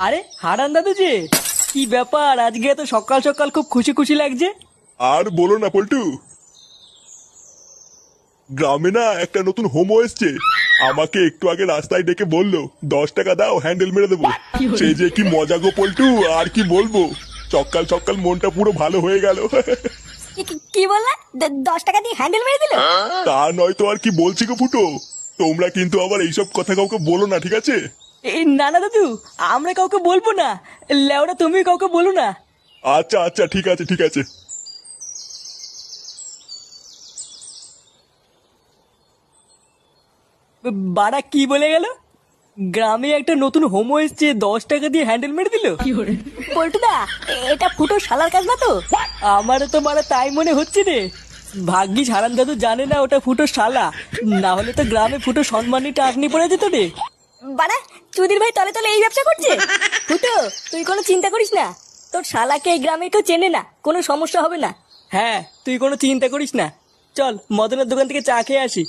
আরে হারান দাদু যে, কি ব্যাপার আজকে এত সকাল সকাল খুব খুশি খুশি লাগছে? আর বলো না পল্টু, গ্রামে না একটা নতুন হোমো এসছে। আমাকে একটু আগে রাস্তায় ডেকে বললো 10 টাকা দাও হ্যান্ডেল মেরে দেবো। সেই যে কি মজা গো পল্টু, আর কি বলবো। সকাল সকাল মনটা পুরো ভালো হয়ে গেল। কি বললা? 10 টাকা দিয়ে হ্যান্ডেল মেরে দিল? তা নয় তো আর কি বলছি গো ফুটো। তোমরা কিন্তু আবার এইসব কথা কাউকে বলো না, ঠিক আছে? এই না না দাদু, আমরা কাউকে বলবো না। লেওরা তুমি কাউকে বলো না। আচ্ছা আচ্ছা, ঠিক আছে ঠিক আছে। বাড়া কি বলে গেল? গ্রামে একটা নতুন হোমো এসছে, 10 টাকা দিয়ে হ্যান্ডেল মেরে দিল? পল্টুদা, এটা ফুটো শালার কাজ না তো? আমারও তো মারা তাই মনে হচ্ছে রে। ভাগ্যিস হারান দাদু জানে না ওটা ফুটো শালা, না হলে তো গ্রামে ফুটো সম্মানী টাকনি পড়ে যেত রে। বাড়া, চুদির ভাই তলে তলে এই ব্যবসা করছে। ফুটো, তুই কোনো চিন্তা করিস না। তোর শালাকে এই গ্রামে কেউ চেনে না, কোনো সমস্যা হবে না। হ্যাঁ, তুই কোনো চিন্তা করিস না। চল মদনের দোকান থেকে চা খেয়ে আসি।